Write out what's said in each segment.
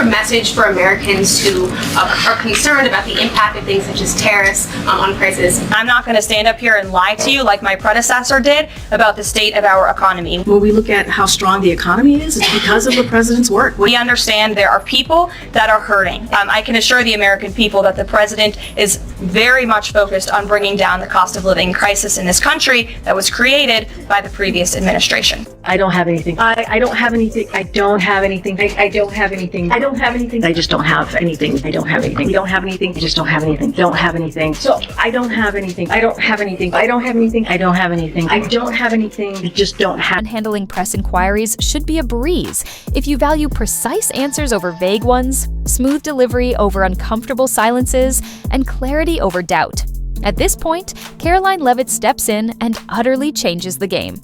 message for Americans who are concerned about the impact of things such as tariffs on prices? I'm not going to stand up here and lie to you like my predecessor did about the state of our economy. When we look at how strong the economy is, it's because of the president's work. We understand there are people that are hurting. I can assure the American people that the president is very much focused on bringing down the cost of living crisis in this country that was created by the previous administration. I don't have anything. I don't have anything. I don't have anything. I don't have anything. I don't have anything. I just don't have anything. I don't have anything. We don't have anything. I just don't have anything. Don't have anything. So I don't have anything. I don't have anything. I don't have anything. I don't have anything. I don't have anything. I just don't have. Handling press inquiries should be a breeze if you value precise answers over vague ones, smooth delivery over uncomfortable silences, and clarity over doubt. At this point, Karoline Leavitt steps in and utterly changes the game.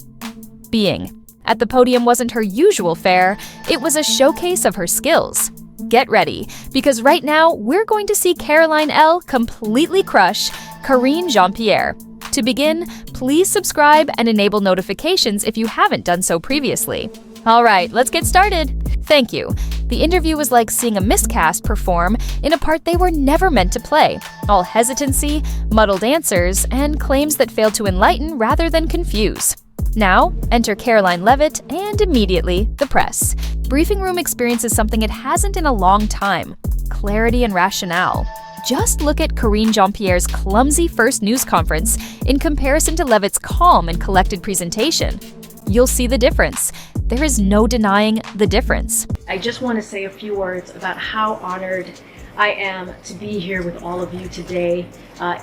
Being at the podium wasn't her usual fare, it was a showcase of her skills. Get ready, because right now we're going to see Karoline L. completely crush Karine Jean-Pierre. To begin, please subscribe and enable notifications if you haven't done so previously. All right, let's get started. Thank you. The interview was like seeing a miscast perform in a part they were never meant to play. All hesitancy, muddled answers, and claims that failed to enlighten rather than confuse. Now, enter Karoline Leavitt and immediately the press. Briefing room experiences something it hasn't in a long time: clarity and rationale. Just look at Karine Jean-Pierre's clumsy first news conference in comparison to Leavitt's calm and collected presentation. You'll see the difference. There is no denying the difference. I just want to say a few words about how honored I am to be here with all of you today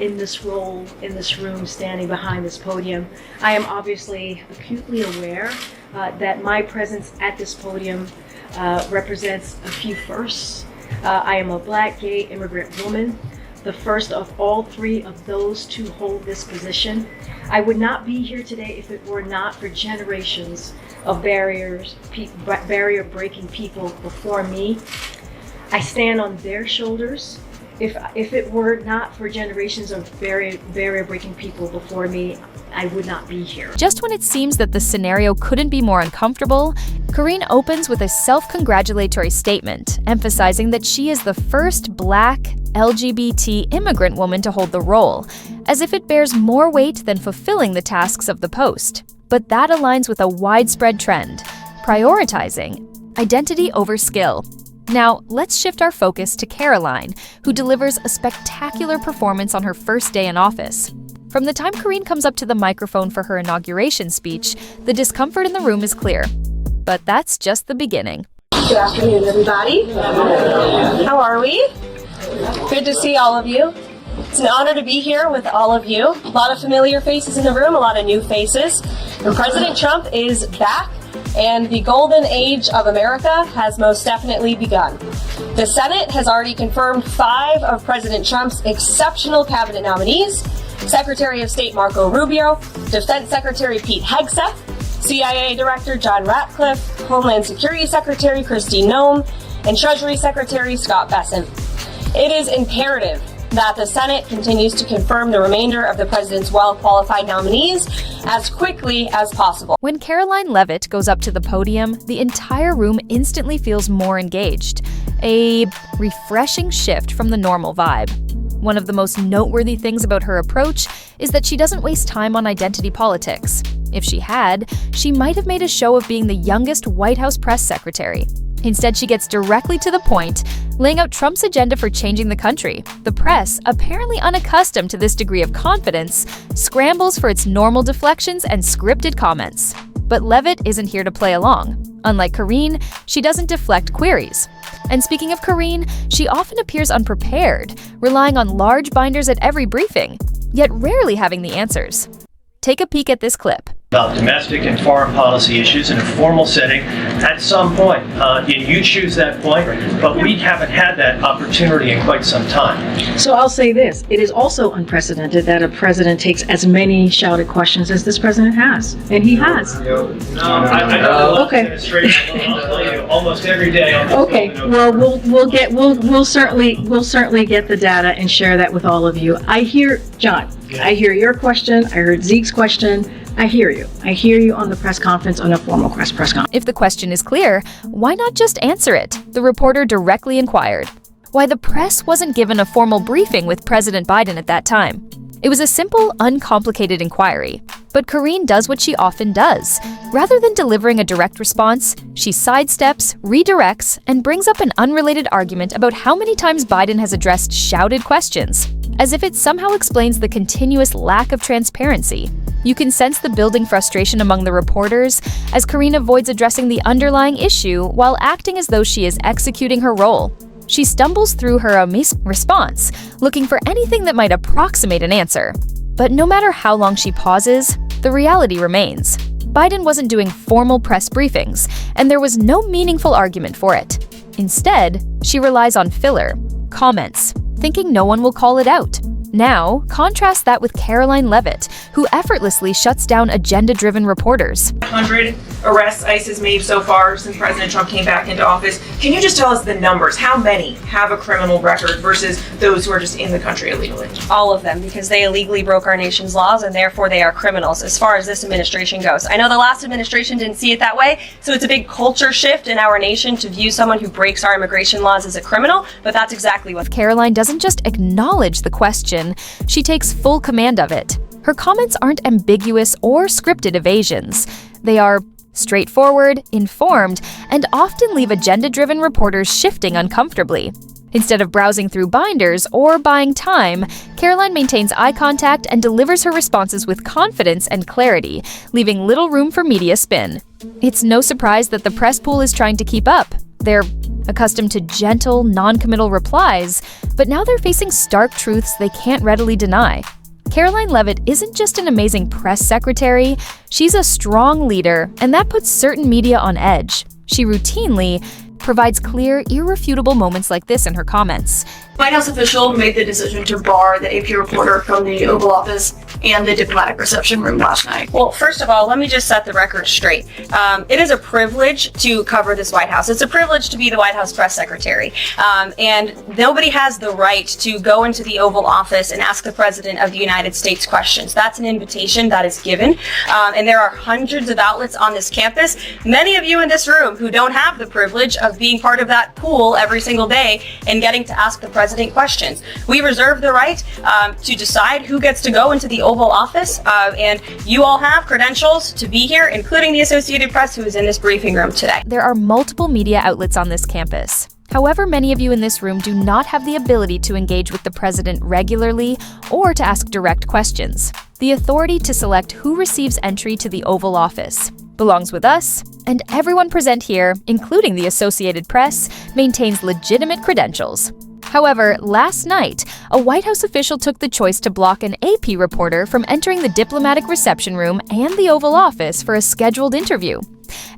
in this role, in this room, standing behind this podium. I am obviously acutely aware that my presence at this podium represents a few firsts. I am a Black, gay, immigrant woman, the first of all three of those to hold this position. I would not be here today if it were not for generations of barrier-breaking people before me. I stand on their shoulders. If it were not for generations of barrier-breaking people before me, I would not be here. Just when it seems that the scenario couldn't be more uncomfortable, Karine opens with a self-congratulatory statement, emphasizing that she is the first Black, LGBT immigrant woman to hold the role, as if it bears more weight than fulfilling the tasks of the post. But that aligns with a widespread trend, prioritizing identity over skill. Now, let's shift our focus to Karoline, who delivers a spectacular performance on her first day in office. From the time Karine comes up to the microphone for her inauguration speech, the discomfort in the room is clear. But that's just the beginning. Good afternoon, everybody. How are we? Good to see all of you. It's an honor to be here with all of you. A lot of familiar faces in the room, a lot of new faces. And President Trump is back, and the golden age of America has most definitely begun. The Senate has already confirmed 5 of President Trump's exceptional cabinet nominees: Secretary of State Marco Rubio, Defense Secretary Pete Hegseth, CIA Director John Ratcliffe, Homeland Security Secretary Kristi Noem, and Treasury Secretary Scott Bessent. It is imperative that the Senate continues to confirm the remainder of the president's well-qualified nominees as quickly as possible. When Karoline Leavitt goes up to the podium, the entire room instantly feels more engaged. A refreshing shift from the normal vibe. One of the most noteworthy things about her approach is that she doesn't waste time on identity politics. If she had, she might have made a show of being the youngest White House Press Secretary. Instead, she gets directly to the point, laying out Trump's agenda for changing the country. The press, apparently unaccustomed to this degree of confidence, scrambles for its normal deflections and scripted comments. But Leavitt isn't here to play along. Unlike Karine, she doesn't deflect queries. And speaking of Karine, she often appears unprepared, relying on large binders at every briefing, yet rarely having the answers. Take a peek at this clip. About domestic and foreign policy issues in a formal setting at some point. You choose that point, but we haven't had that opportunity in quite some time. So I'll say this, it is also unprecedented that a president takes as many shouted questions as this president has, and he has. I know the administration, I'll tell you, almost every day. Okay, well, we'll certainly get the data and share that with all of you. I hear, John, I hear your question, I heard Zeke's question, I hear you. I hear you on the press conference, on a formal press conference. If the question is clear, why not just answer it? The reporter directly inquired. Why the press wasn't given a formal briefing with President Biden at that time. It was a simple, uncomplicated inquiry. But Karine does what she often does. Rather than delivering a direct response, she sidesteps, redirects, and brings up an unrelated argument about how many times Biden has addressed shouted questions, as if it somehow explains the continuous lack of transparency. You can sense the building frustration among the reporters as Karine avoids addressing the underlying issue while acting as though she is executing her role. She stumbles through her response, looking for anything that might approximate an answer. But no matter how long she pauses, the reality remains. Biden wasn't doing formal press briefings, and there was no meaningful argument for it. Instead, she relies on filler, comments, thinking no one will call it out. Now, contrast that with Karoline Leavitt, who effortlessly shuts down agenda-driven reporters. 100 arrests ICE has made so far since President Trump came back into office. Can you just tell us the numbers? How many have a criminal record versus those who are just in the country illegally? All of them, because they illegally broke our nation's laws and therefore they are criminals as far as this administration goes. I know the last administration didn't see it that way, so it's a big culture shift in our nation to view someone who breaks our immigration laws as a criminal, but that's exactly what Karoline doesn't just acknowledge the question, she takes full command of it. Her comments aren't ambiguous or scripted evasions. They are straightforward, informed, and often leave agenda-driven reporters shifting uncomfortably. Instead of browsing through binders or buying time, Karoline maintains eye contact and delivers her responses with confidence and clarity, leaving little room for media spin. It's no surprise that the press pool is trying to keep up. They're accustomed to gentle, non-committal replies, but now they're facing stark truths they can't readily deny. Karoline Leavitt isn't just an amazing press secretary, she's a strong leader, and that puts certain media on edge. She routinely provides clear, irrefutable moments like this in her comments. White House official made the decision to bar the AP reporter from the Oval Office and the diplomatic reception room last night. Well, first of all, let me just set the record straight. It is a privilege to cover this White House. It's a privilege to be the White House Press Secretary. And nobody has the right to go into the Oval Office and ask the President of the United States questions. That's an invitation that is given. And there are hundreds of outlets on this campus, many of you in this room who don't have the privilege of being part of that pool every single day and getting to ask the President questions. We reserve the right to decide who gets to go into the Oval Office, and you all have credentials to be here, including the Associated Press, who is in this briefing room today. There are multiple media outlets on this campus. However, many of you in this room do not have the ability to engage with the president regularly or to ask direct questions. The authority to select who receives entry to the Oval Office belongs with us, and everyone present here, including the Associated Press, maintains legitimate credentials. However, last night, a White House official took the choice to block an AP reporter from entering the diplomatic reception room and the Oval Office for a scheduled interview.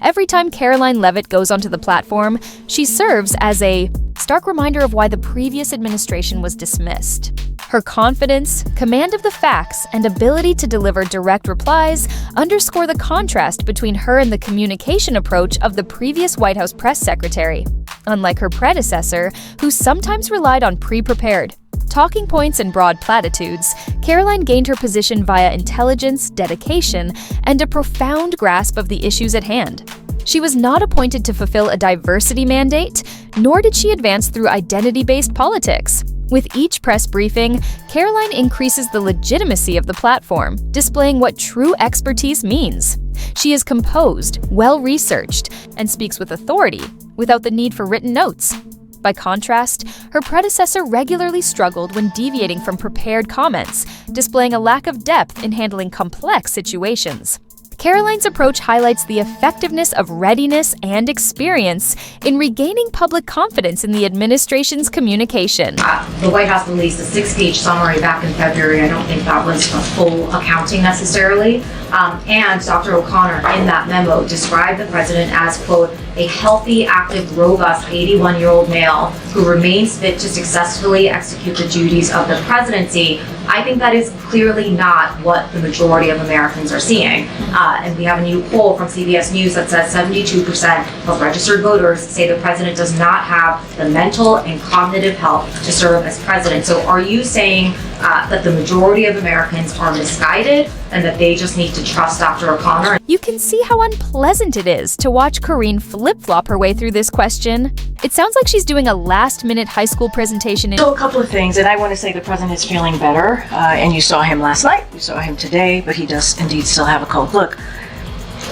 Every time Karoline Leavitt goes onto the platform, she serves as a stark reminder of why the previous administration was dismissed. Her confidence, command of the facts, and ability to deliver direct replies underscore the contrast between her and the communication approach of the previous White House press secretary. Unlike her predecessor, who sometimes relied on pre-prepared talking points and broad platitudes, Karoline gained her position via intelligence, dedication, and a profound grasp of the issues at hand. She was not appointed to fulfill a diversity mandate, nor did she advance through identity-based politics. With each press briefing, Karoline increases the legitimacy of the platform, displaying what true expertise means. She is composed, well-researched, and speaks with authority, without the need for written notes. By contrast, her predecessor regularly struggled when deviating from prepared comments, displaying a lack of depth in handling complex situations. Karoline's approach highlights the effectiveness of readiness and experience in regaining public confidence in the administration's communication. The White House released a 6-page summary back in February. I don't think that was a full accounting necessarily. And Dr. O'Connor in that memo described the president as, quote, a healthy, active, robust 81-year-old male who remains fit to successfully execute the duties of the presidency, I think that is clearly not what the majority of Americans are seeing. And we have a new poll from CBS News that says 72% of registered voters say the president does not have the mental and cognitive health to serve as president. So are you saying that the majority of Americans are misguided and that they just need to trust Dr. O'Connor? You can see how unpleasant it is to watch Karine flip-flop her way through this question. It sounds like she's doing a last-minute high school presentation. So a couple of things, and I want to say the president is feeling better, and you saw him last night, you saw him today, but he does indeed still have a cold. Look,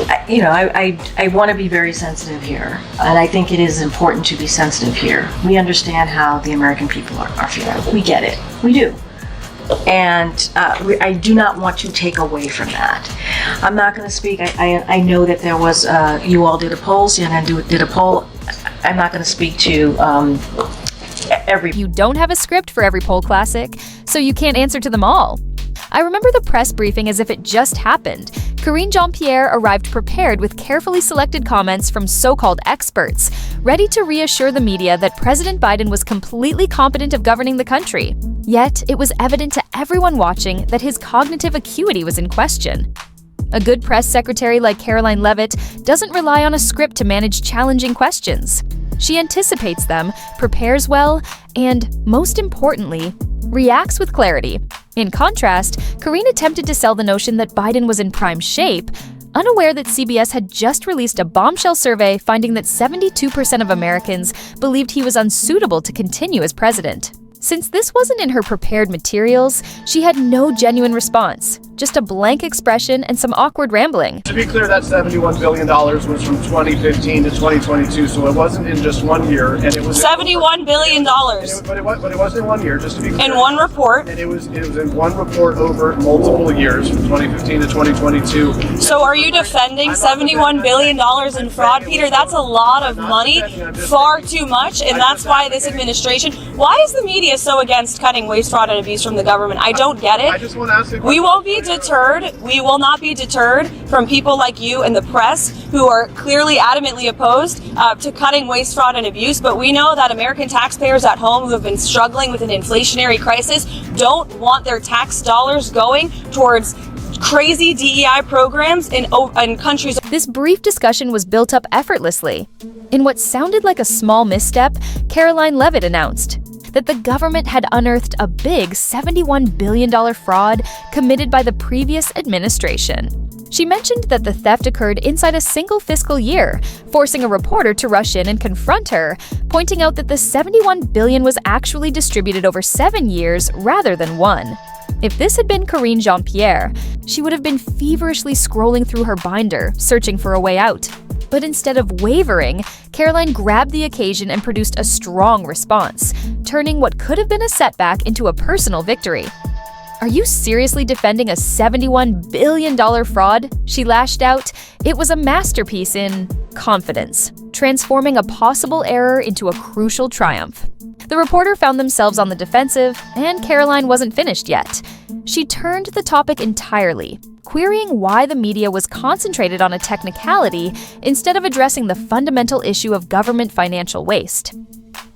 I want to be very sensitive here, and I think it is important to be sensitive here. We understand how the American people are feeling. We get it. We do. And I do not want to take away from that. I'm not going to speak. I know that there was, you all did a poll, CNN did a poll. I'm not going to speak to every... You don't have a script for every poll classic, so you can't answer to them all. I remember the press briefing as if it just happened. Karine Jean-Pierre arrived prepared with carefully selected comments from so-called experts, ready to reassure the media that President Biden was completely competent of governing the country. Yet, it was evident to everyone watching that his cognitive acuity was in question. A good press secretary like Karoline Leavitt doesn't rely on a script to manage challenging questions. She anticipates them, prepares well, and, most importantly, reacts with clarity. In contrast, Karine attempted to sell the notion that Biden was in prime shape, unaware that CBS had just released a bombshell survey finding that 72% of Americans believed he was unsuitable to continue as president. Since this wasn't in her prepared materials, she had no genuine response, just a blank expression and some awkward rambling. To be clear, that $71 billion was from 2015 to 2022, so it wasn't in just 1 year, and it was $71 billion. But it wasn't in 1 year, just to be clear. In one report. And it was in one report over multiple years, from 2015 to 2022. So are you defending $71 billion in fraud, Peter? That's a lot of money, far too much, and that's why this administration, why is the media so against cutting waste, fraud, and abuse from the government? I don't get it. I just want to ask you a question. We won't be deterred. We will not be deterred from people like you and the press who are clearly adamantly opposed to cutting waste, fraud, and abuse. But we know that American taxpayers at home who have been struggling with an inflationary crisis don't want their tax dollars going towards crazy DEI programs in countries. This brief discussion was built up effortlessly. In what sounded like a small misstep, Karoline Leavitt announced that the government had unearthed a big $71 billion fraud committed by the previous administration. She mentioned that the theft occurred inside a single fiscal year, forcing a reporter to rush in and confront her, pointing out that the $71 billion was actually distributed over 7 years rather than 1. If this had been Karine Jean-Pierre, she would have been feverishly scrolling through her binder, searching for a way out. But instead of wavering, Karoline grabbed the occasion and produced a strong response, turning what could have been a setback into a personal victory. "Are you seriously defending a $71 billion fraud?" she lashed out. It was a masterpiece in confidence, transforming a possible error into a crucial triumph. The reporter found themselves on the defensive, and Karoline wasn't finished yet. She turned the topic entirely, querying why the media was concentrated on a technicality instead of addressing the fundamental issue of government financial waste.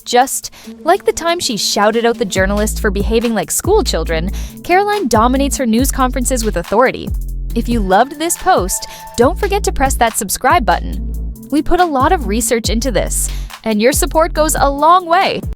Just like the time she shouted out the journalists for behaving like school children, Karoline dominates her news conferences with authority. If you loved this post, don't forget to press that subscribe button. We put a lot of research into this, and your support goes a long way.